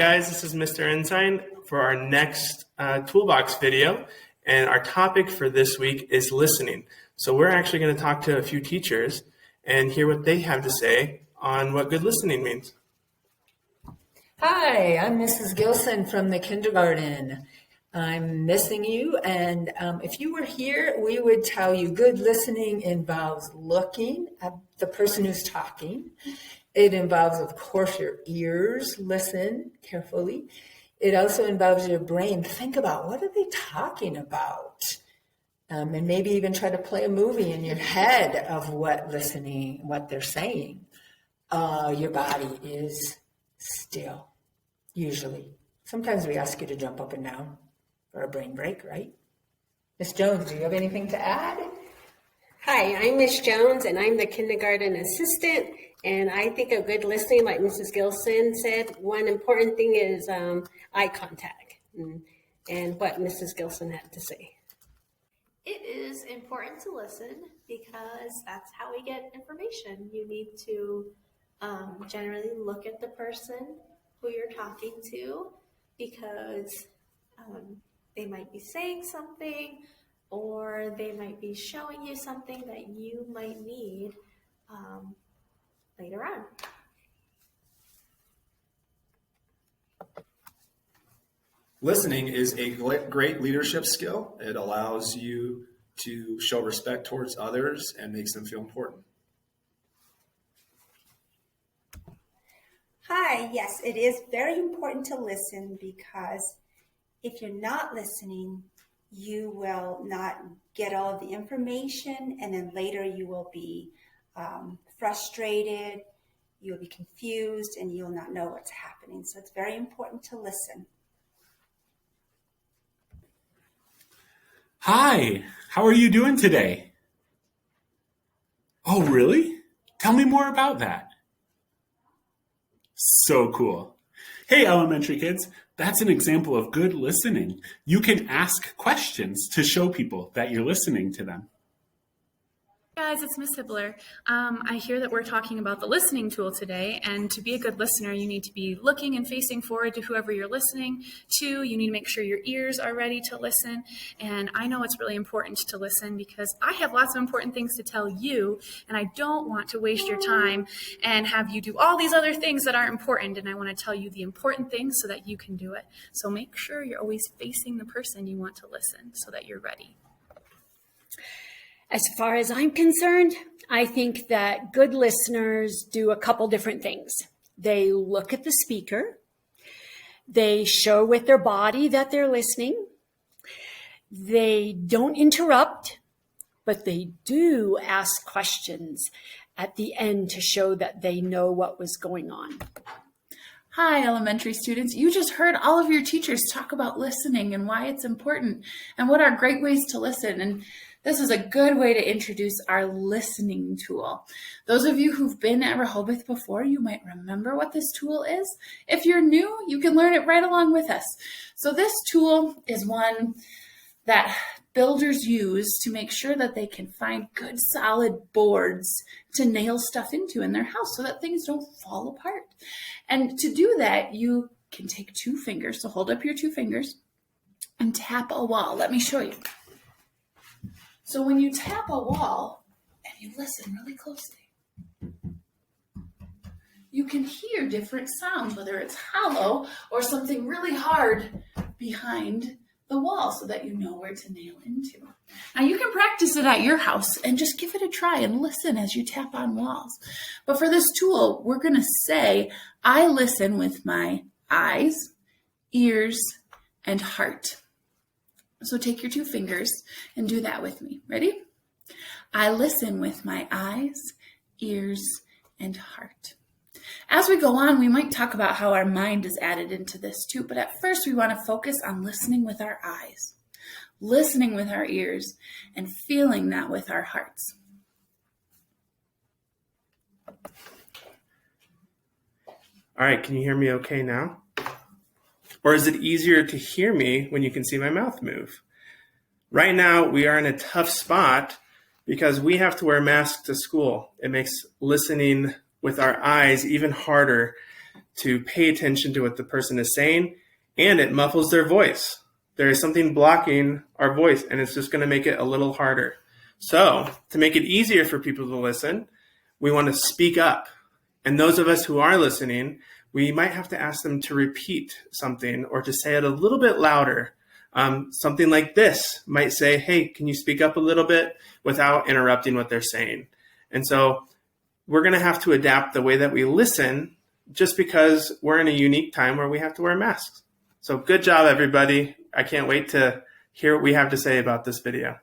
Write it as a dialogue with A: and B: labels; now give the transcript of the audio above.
A: Guys, this is Mr. Ensign for our next Toolbox video, and our topic for this week is listening. So we're actually going to talk to a few teachers and hear what they have to say on what good listening means.
B: Hi, I'm Mrs. Gilson from the kindergarten. I'm missing you, and if you were here, we would tell you good listening involves looking at the person who's talking. It involves, of course, your ears, listen carefully. It also involves your brain. Think about what are they talking about? And maybe even try to play a movie in your head of what they're saying. Your body is still, usually. Sometimes we ask you to jump up and down for a brain break, right? Miss Jones, do you have anything to add?
C: Hi, I'm Miss Jones, and I'm the kindergarten assistant. And I think of good listening, like Mrs. Gilson said, one important thing is eye contact and what Mrs. Gilson had to say.
D: It is important to listen because that's how we get information. You need to generally look at the person who you're talking to because they might be saying something or they might be showing you something that you might need later on.
E: Listening is a great leadership skill. It allows you to show respect towards others and makes them feel important.
F: Hi, yes, it is very important to listen because if you're not listening, you will not get all of the information, and then later you will be frustrated, you'll be confused, and you'll not know what's happening. So it's very important to listen.
G: Hi, how are you doing today? Oh, really? Tell me more about that. So cool. Hey, elementary kids, that's an example of good listening. You can ask questions to show people that you're listening to them.
H: Guys, it's Miss Hibbler. I hear that we're talking about the listening tool today, and to be a good listener, you need to be looking and facing forward to whoever you're listening to. You need to make sure your ears are ready to listen, and I know it's really important to listen because I have lots of important things to tell you, and I don't want to waste your time and have you do all these other things that aren't important, and I want to tell you the important things so that you can do it. So make sure you're always facing the person you want to listen so that you're ready.
C: As far as I'm concerned, I think that good listeners do a couple different things. They look at the speaker. They show with their body that they're listening. They don't interrupt, but they do ask questions at the end to show that they know what was going on.
I: Hi, elementary students. You just heard all of your teachers talk about listening and why it's important and what are great ways to listen. And this is a good way to introduce our listening tool. Those of you who've been at Rehoboth before, you might remember what this tool is. If you're new, you can learn it right along with us. So this tool is one that builders use to make sure that they can find good solid boards to nail stuff into in their house so that things don't fall apart. And to do that, you can take 2 fingers, so hold up your 2 fingers and tap a wall. Let me show you. So when you tap a wall and you listen really closely, you can hear different sounds, whether it's hollow or something really hard behind the wall so that you know where to nail into. Now you can practice it at your house and just give it a try and listen as you tap on walls. But for this tool, we're going to say, I listen with my eyes, ears, and heart. So take your 2 fingers and do that with me. Ready? I listen with my eyes, ears, and heart. As we go on, we might talk about how our mind is added into this too, but at first we want to focus on listening with our eyes, listening with our ears, and feeling that with our hearts.
A: All right, can you hear me okay now? Or is it easier to hear me when you can see my mouth move? Right now, we are in a tough spot because we have to wear masks to school. It makes listening with our eyes even harder to pay attention to what the person is saying, and it muffles their voice. There is something blocking our voice, and it's just going to make it a little harder. So to make it easier for people to listen, we want to speak up. And those of us who are listening, we might have to ask them to repeat something or to say it a little bit louder. Something like this might say, hey, can you speak up a little bit without interrupting what they're saying? And so we're going to have to adapt the way that we listen just because we're in a unique time where we have to wear masks. So good job, everybody. I can't wait to hear what we have to say about this video.